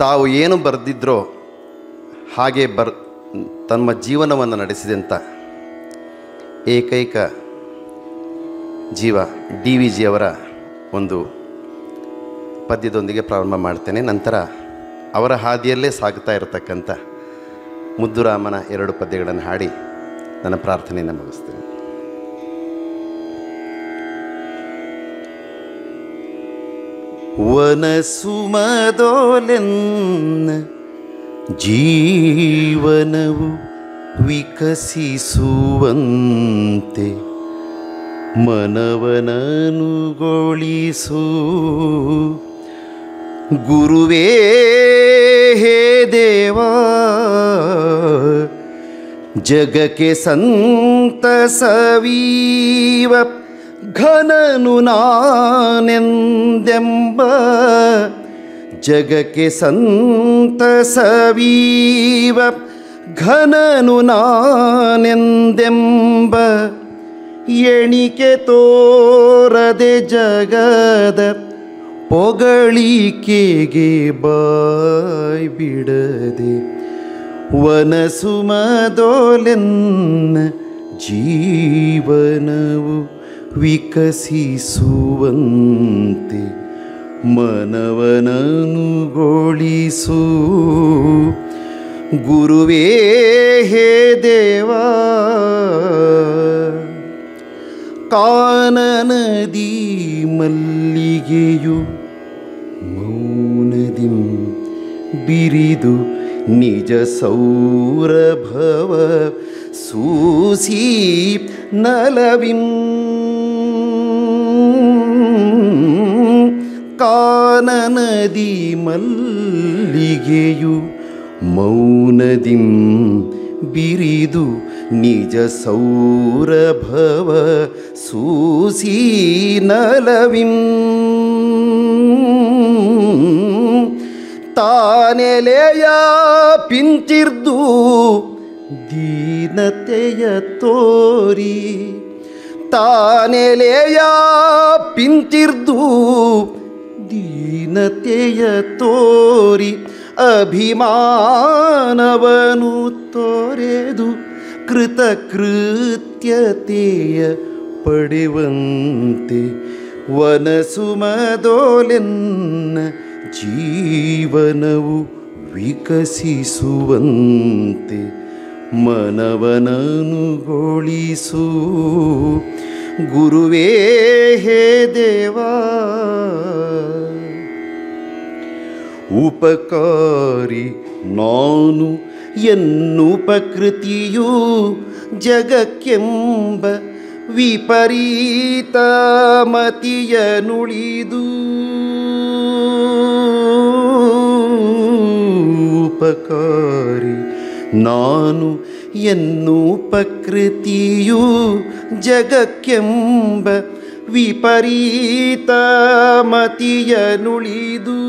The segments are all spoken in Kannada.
ತಾವು ಏನು ಬರೆದಿದ್ರೋ ಹಾಗೆ ತಮ್ಮ ಜೀವನವನ್ನು ನಡೆಸಿದಂಥ ಏಕೈಕ ಜೀವ ಡಿ ವಿ ಜಿಯವರ ಒಂದು ಪದ್ಯದೊಂದಿಗೆ ಪ್ರಾರಂಭ ಮಾಡ್ತೇನೆ. ನಂತರ ಅವರ ಹಾದಿಯಲ್ಲೇ ಸಾಗ್ತಾ ಇರತಕ್ಕಂಥ ಮುದ್ದುರಾಮನ 2 ಪದ್ಯಗಳನ್ನು ಹಾಡಿ ನನ್ನ ಪ್ರಾರ್ಥನೆಯನ್ನು ಮುಗಿಸ್ತೇನೆ. ವನಸುಮದೋಲೆನ್ನ ಜೀವನವು ವಿಕಸಿಸುವಂತೆ ಮನವನನುಗೊಳಿಸು ಗುರುವೇ ಹೇ ದೇವಾ, ಜಗಕ್ಕೆ ಸಂತಸವೀವ ಘನನು ನಾನೆಂದೆಂಬ, ಜಗಕ್ಕೆ ಸಂತಸವೀವ ಘನನು ನಾನೆಂದೆಂಬ, ಎಣಿಕೆ ತೋರದೆ ಜಗದ ಪೊಗಳಿಕೆಗೆ ಬಾಯ್ ಬಿಡದೆ, ವನಸುಮದೋಲೆನ್ನ ಜೀವನವು ವಿಕಸಿಸುವಂತೆ ಮನವನನುಗೊಳಿಸು ಗುರುವೇ ಹೇ ದೇವಾ. ಕಾನನದಿ ಮಲ್ಲಿಗೆಯು ಮೌನದಿಂ ಬಿರಿದು ನಿಜ ಸೌರಭವ ಸೂಸಿ ನಲವಿಂ, ಕಾನನದಿ ಮಲ್ಲಿಗೆಯು ಮೌನದಿಂ ಬಿರಿದು ನಿಜ ಸೌರಭವ ಸೂಸಿ ನಲವಿಂ, ತಾನೆಲೆಯ ಪಿಂಚಿರ್ದು ದೀನತೆಯ ತೋರಿ, ತಾನೆಲೆಯ ಪಿಂಚಿರ್ದು ದೀನತೆಯ ತೋರಿ, ಅಭಿಮಾನವನು ತೋರೆದು ಕೃತಕೃತ್ಯತೆಯ ಪಡೆವಂತೆ, ವನಸುಮದೋಲೆನ್ನ ಜೀವನವು ವಿಕಸಿಸುವಂತೆ ಮನವನನುಗೊಳಿಸು ಗುರುವೇ ಹೇ ದೇವಾ. ಉಪಕಾರಿ ನಾನು ಎನ್ನುಪಕೃತಿಯು ಜಗಕ್ಕೆಂಬ ವಿಪರೀತ ಮತಿಯ ನುಳಿದು, ಉಪಕಾರಿ ನಾನು ಎನ್ನುಪಕೃತಿಯು ಜಗಕ್ಕೆಂಬ ವಿಪರೀತ ಮತಿಯ ನುಳಿದು,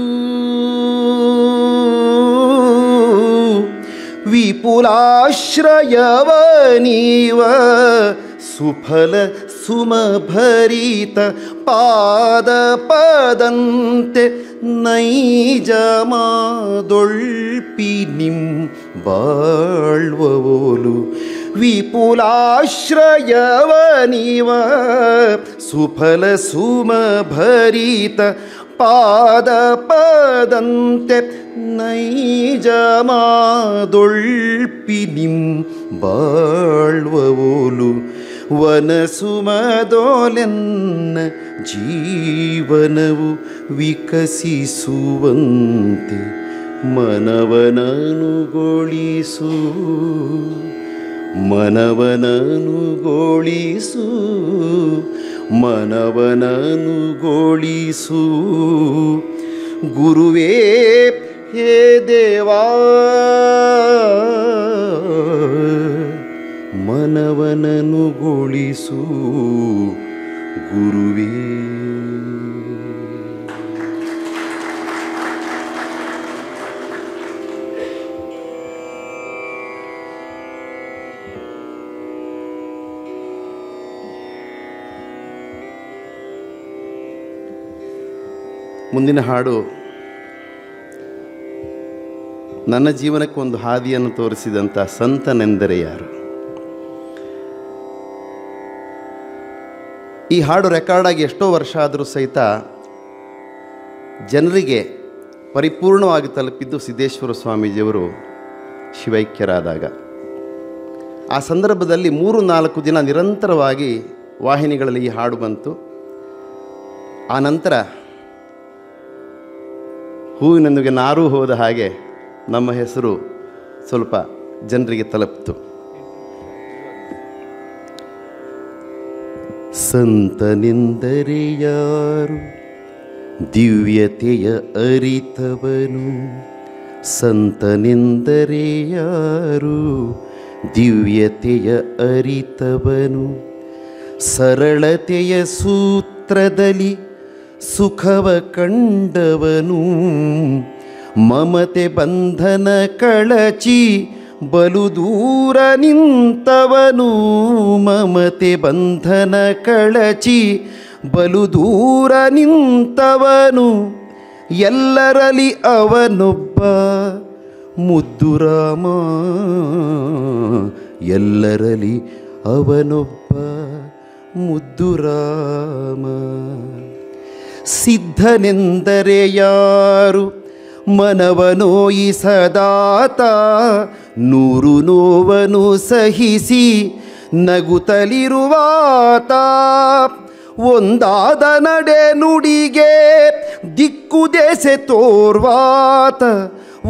ವಿಪುಲಾಶ್ರಯವ ನೀವ ಸುಫಲ ಸುಮಭರಿತ ಪಾದ ಪದಂತೆ ನೈಜ ಮಾದೊಳ್ಪಿ ನಿಂ ಬಾಳ್ವವೋಲು, ವಿಪುಲಾಶ್ರಯವ ನೀವ ಸುಫಲ ಸುಮಭರಿತ ಪಾದ ಪದಂತೆ ನೈಜ ಮಾದೊಳ್ಪಿ ನಿಂ ಬಾಳ್ವವೋಲು, ವನಸುಮದೋಲೆನ್ನ ಜೀವನವು ವಿಕಸಿಸುವಂತೆ ಮನವನನುಗೊಳಿಸು, ಮನವನನುಗೊಳಿಸು, ಮನವನನುಗೊಳಿಸು ಗುರುವೇ ಹೇ ದೇವಾ. ಮನವನನುಗೊಳಿಸು ಗುರುವೇ. ಮುಂದಿನ ಹಾಡು ನನ್ನ ಜೀವನಕ್ಕೆ ಒಂದು ಹಾದಿಯನ್ನು ತೋರಿಸಿದಂಥ ಸಂತನೆಂದರೆ ಯಾರು? ಈ ಹಾಡು ರೆಕಾರ್ಡಾಗಿ ಎಷ್ಟೋ ವರ್ಷ ಆದರೂ ಸಹಿತ ಜನರಿಗೆ ಪರಿಪೂರ್ಣವಾಗಿ ತಲುಪಿದ್ದು ಸಿದ್ದೇಶ್ವರ ಸ್ವಾಮೀಜಿಯವರು ಶಿವೈಕ್ಯರಾದಾಗ. ಆ ಸಂದರ್ಭದಲ್ಲಿ 3-4 ದಿನ ನಿರಂತರವಾಗಿ ವಾಹಿನಿಗಳಲ್ಲಿ ಈ ಹಾಡು ಬಂತು. ಆ ನಂತರ ಹೂವಿನೊಂದಿಗೆ ನಾರೂ ಹೋದ ಹಾಗೆ ನಮ್ಮ ಹೆಸರು ಸ್ವಲ್ಪ ಜನರಿಗೆ ತಲುಪಿತು. ಸಂತನೆಂದರೆ ಯಾರು? ದಿವ್ಯತೆಯ ಅರಿತವನು. ಸಂತನೆಂದರೆ ಯಾರು? ದಿವ್ಯತೆಯ ಅರಿತವನು. ಸರಳತೆಯ ಸೂತ್ರದಲ್ಲಿ ಸುಖವ ಕಂಡವನು. ಮಮತೆ ಬಂಧನ ಕಳಚಿ ಬಲು ದೂರ ನಿಂತವನು. ಮಮತೆ ಬಂಧನ ಕಳಚಿ ಬಲು ದೂರ ನಿಂತವನು. ಎಲ್ಲರಲ್ಲಿ ಅವನೊಬ್ಬ ಮುದ್ದು ರಾಮ. ಎಲ್ಲರಲ್ಲಿ ಅವನೊಬ್ಬ ಮುದ್ದು ರಾಮ. ಸಿದ್ಧನೆಂದರೆ ಯಾರು? ಮನವನೋಯಿಸದಾತ. 100 ನೋವನ್ನು ಸಹಿಸಿ ನಗುತ್ತಲಿರುವಾತ. ಒಂದಾದ ನಡೆ ನುಡಿಗೆ ದಿಕ್ಕುದೆಸೆ ತೋರ್ವಾತ.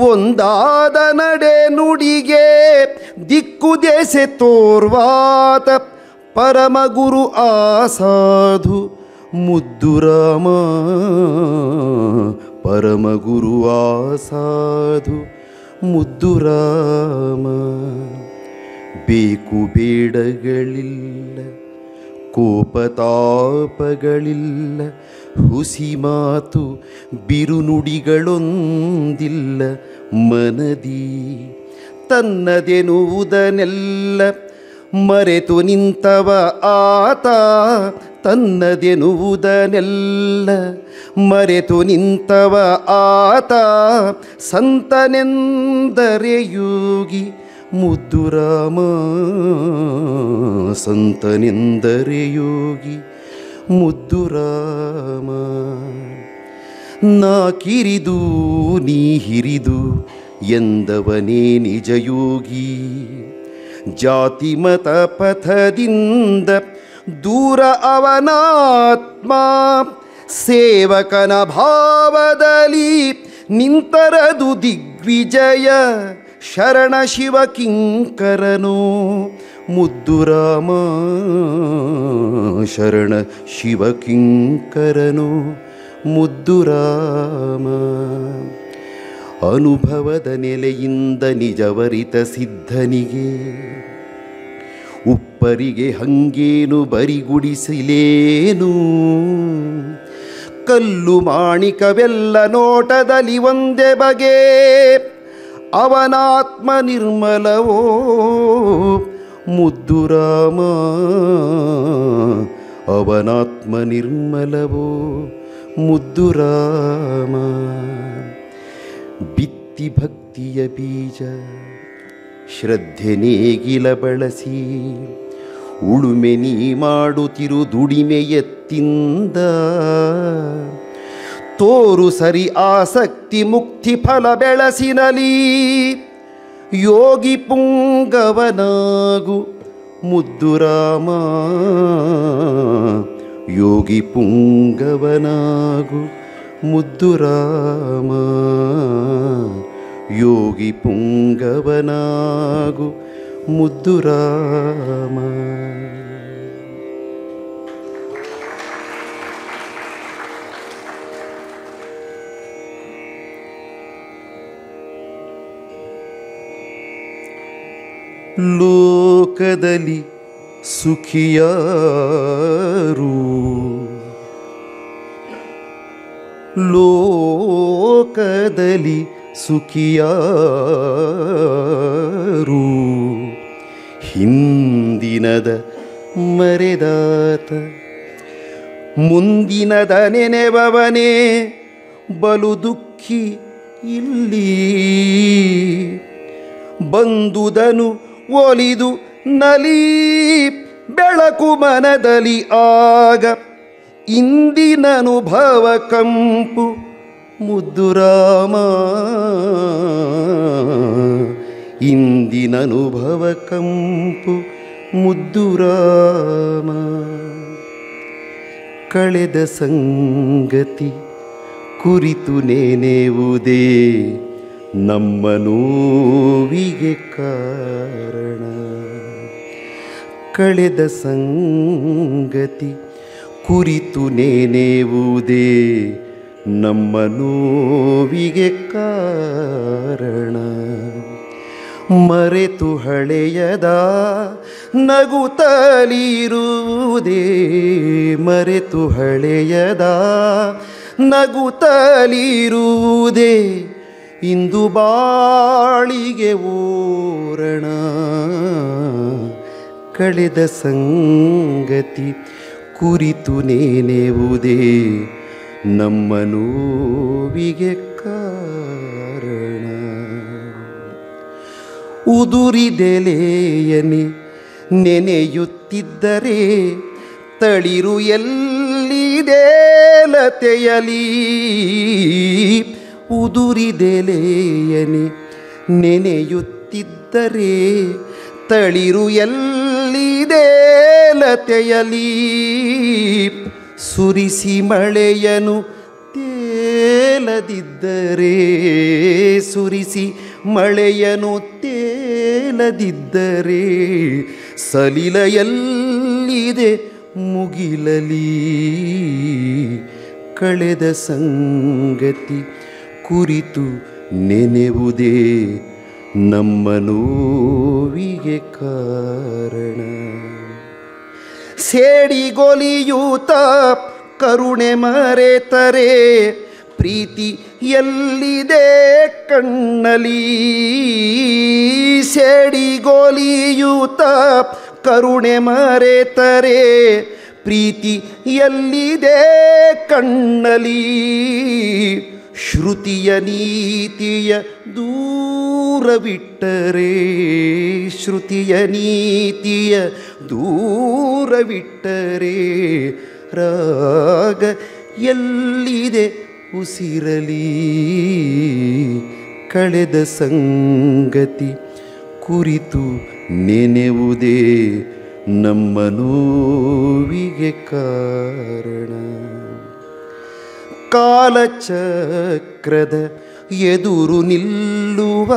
ಒಂದಾದ ನಡೆ ನುಡಿಗೆ ದಿಕ್ಕುದೆಸೆ ತೋರ್ವಾತ. ಪರಮಗುರು ಆ ಸಾಧು ಮುದ್ದು ರಾಮ. ಪರಮಗುರು ಆ ಸಾಧು ಮುದ್ದು ರಾಮ. ಬೇಕು ಬೇಡಗಳಿಲ್ಲ, ಕೋಪತಾಪಗಳಿಲ್ಲ, ಹುಸಿ ಮಾತು ಬಿರುನುಡಿಗಳೊಂದಿಲ್ಲ. ಮನದಿ ತನ್ನದೆನುವುದನ್ನೆಲ್ಲ ಮರೆತು ನಿಂತವ ಆತ. ತನ್ನದೆನುವುದನ್ನೆಲ್ಲ ಮರೆತು ನಿಂತವ ಆತ. ಸಂತನೆಂದರೆ ಯೋಗಿ ಮುದ್ದು ರಾಮ. ಸಂತನೆಂದರೆ ಯೋಗಿ ಮುದ್ದು ರಾಮ. ನಾ ಕಿರಿದು ನೀ ಹಿರಿದು ಎಂದವನೇ ನಿಜಯೋಗಿ. ಜಾತಿ ಮತ ಪಥದಿಂದ ದೂರ ಅವನಾತ್ಮ. ಸೇವಕನ ಭಾವದಲ್ಲಿ ನಿಂತರದು ದಿಗ್ವಿಜಯ. ಶರಣ ಶಿವ ಕಿಂಕರನು ಮುದ್ದು ರಾಮ. ಶರಣ ಶಿವ ಕಿಂಕರನು ಮುದ್ದು ರಾಮ. ಅನುಭವದ ನೆಲೆಯಿಂದ ನಿಜವರಿತ ಸಿದ್ಧನಿಗೆ ಉಪ್ಪರಿಗೆ ಹಂಗೇನು ಬರಿಗುಡಿಸಲೇನು. ಕಲ್ಲು ಮಾಣಿಕವೆಲ್ಲ ನೋಟದಲ್ಲಿ ಒಂದೇ ಬಗೆ. ಅವನಾತ್ಮ ನಿರ್ಮಲವೋ ಮುದ್ದು ರಾಮ. ಅವನಾತ್ಮ ನಿರ್ಮಲವೋ ಮುದ್ದು ರಾಮ. ಬಿತ್ತಿ ಭಕ್ತಿಯ ಬೀಜ ಶ್ರದ್ಧೆ ನೇಗಿಲ ಬಳಸಿ. ಉಳುಮೆ ನೀ ಮಾಡುತ್ತಿರು ದುಡಿಮೆಯತ್ತಿಂದ. ತೋರು ಸರಿ ಆಸಕ್ತಿ ಮುಕ್ತಿ ಫಲ ಬೆಳಸಿನಲಿ. ಯೋಗಿ ಪುಂಗವನಾಗು ಮುದ್ದು ರಾಮ. ಯೋಗಿ ಪುಂಗವನಾಗು ಮುದ್ದು ರಾಮ. ಯೋಗಿ ಪುಂಗವನಾಗು ಮುದ್ದು ರಾಮ. ಲೋಕದಲ್ಲಿ ಸುಖಿಯಾರು. ಲೋಕದಲ್ಲಿ ಸುಖಿಯಾರು. ಹಿಂದಿನದ ಮರೆದಾತ. ಮುಂದಿನದ ನೆನೆವವನೇ ಬಲು ದುಃಖಿ ಇಲ್ಲಿ. ಬಂದುದನು ಒಲಿದು ನಲಿ ಬೆಳಕು ಮನದಲ್ಲಿ ಆಗ ಇಂದಿನ ಅನುಭವ ಕಂಪು ಮುದ್ದು ರಾಮ ಇಂದಿನ ಅನುಭವ ಕಂಪು ಮುದ್ದು ರಾಮ ಕಳೆದ ಸಂಗತಿ ಕುರಿತು ನೆನೆಯುವುದೇ ನಮ್ಮ ನೋವಿಗೆ ಕಾರಣ ಕಳೆದ ಸಂಗತಿ ಕುರಿತು ನೆನೆಯುವುದೇ ನಮ್ಮ ನೋವಿಗೆ ಕಾರಣ ಮರೆತು ಹಳೆಯದ ನಗುತ್ತಲಿರುವುದೇ ಮರೆತು ಹಳೆಯದ ನಗುತ್ತಲಿರುವುದೇ ಇಂದು ಬಾಳಿಗೆ ಓರಣ ಕಳೆದ ಸಂಗತಿ ಕುರಿತು ನೆನೆಯುವುದೇ ನಮ್ಮ ನೋವಿಗೆ ಕಾರಣ ಉದುರಿದೆಲೆಯನಿ ನೆನೆಯುತ್ತಿದ್ದರೆ ತಳಿರು ಎಲ್ಲಿದೆ ಲತೆಯಲಿ ಉದುರಿದೆಲೆಯನಿ ನೆನೆಯುತ್ತಿದ್ದರೆ ತಳಿರು ಎಲ್ಲಿದೆ ಲತೆಯಲಿ ಸುರಿಸಿ ಮಳೆಯನು ತೇಲದಿದ್ದರೆ ಸುರಿಸಿ ಮಳೆಯನು ತೇಲದಿದ್ದರೆ ಸಲಿಲ ಎಲ್ಲಿದೆ ಮುಗಿಲಲಿ ಕಳೆದ ಸಂಗತಿ ಕುರಿತು ನೆನೆಯುವುದೇ ನಮ್ಮ ನೋವಿಗೆ ಕಾರಣ ಸೇಡಿಗೊಲಿಯೂತ ಕರುಣೆ ಮರೆತರೆ ಪ್ರೀತಿ ಎಲ್ಲಿದೆ ಕಣ್ಣಲಿ ಸೇಡಿಗೊಲಿಯೂತ ಕರುಣೆ ಮರೆತರೆ ಪ್ರೀತಿ ಎಲ್ಲಿದೆ ಕಣ್ಣಲಿ ಶ್ರುತಿಯ ನೀತಿಯ ದೂರವಿಟ್ಟರೆ ಶ್ರುತಿಯ ನೀತಿಯ ದೂರವಿಟ್ಟರೆ ರಾಗ ಎಲ್ಲಿದೆ ಉಸಿರಲಿ ಕಳೆದ ಸಂಗತಿ ಕುರಿತು ನೆನೆಯುವುದೇ ನಮ್ಮ ನೋವಿಗೆ ಕಾರಣ ಕಾಲಚಕ್ರದ ಎದುರು ನಿಲ್ಲುವ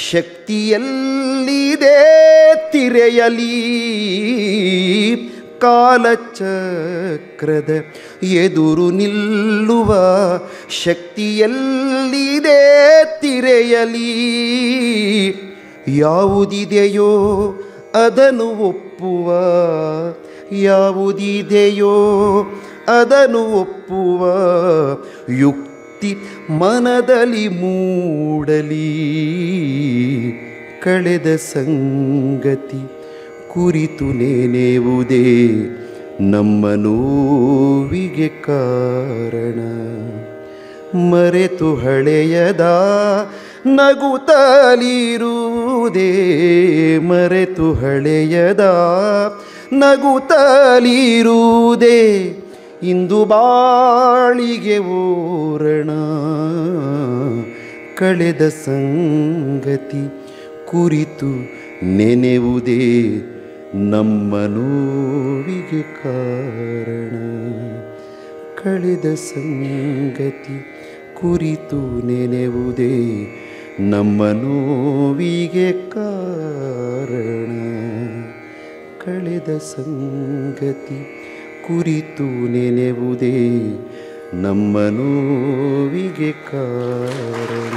ಶಕ್ತಿಯಲ್ಲಿದೆ ತಿರೆಯಲಿ ಕಾಲಚಕ್ರದ ಎದುರು ನಿಲ್ಲುವ ಶಕ್ತಿಯಲ್ಲಿದೆ ತಿರೆಯಲಿ ಯಾವುದಿದೆಯೋ ಅದನ್ನು ಒಪ್ಪುವ ಯಾವುದಿದೆಯೋ ಅದನ್ನು ಒಪ್ಪುವ ಯುಕ್ತಿ ಮನದಲ್ಲಿ ಮೂಡಲಿ ಕಳೆದ ಸಂಗತಿ ಕುರಿತು ನೆನೆಯುವುದೇ ನಮ್ಮ ನೋವಿಗೆ ಕಾರಣ ಮರೆತು ಹಳೆಯದ ನಗುತ್ತಲಿರುವುದೇ ಮರೆತು ಹಳೆಯದ ನಗುತ್ತಲಿರುವುದೇ ಇಂದು ಬಾಳಿಗೆ ಓರಣ ಕಳೆದ ಸಂಗತಿ ಕುರಿತು ನೆನೆಯುವುದೇ ನಮ್ಮ ನೋವಿಗೆ ಕಾರಣ ಕಳೆದ ಸಂಗತಿ ಕುರಿತು ನೆನೆಯುವುದೇ ನಮ್ಮ ನೋವಿಗೆ ಕಾರಣ ಕಳೆದ ಸಂಗತಿ ಕುರಿತು ನೆನೆಯುವುದೇ ನಮ್ಮ ನೋವಿಗೆ ಕಾರಣ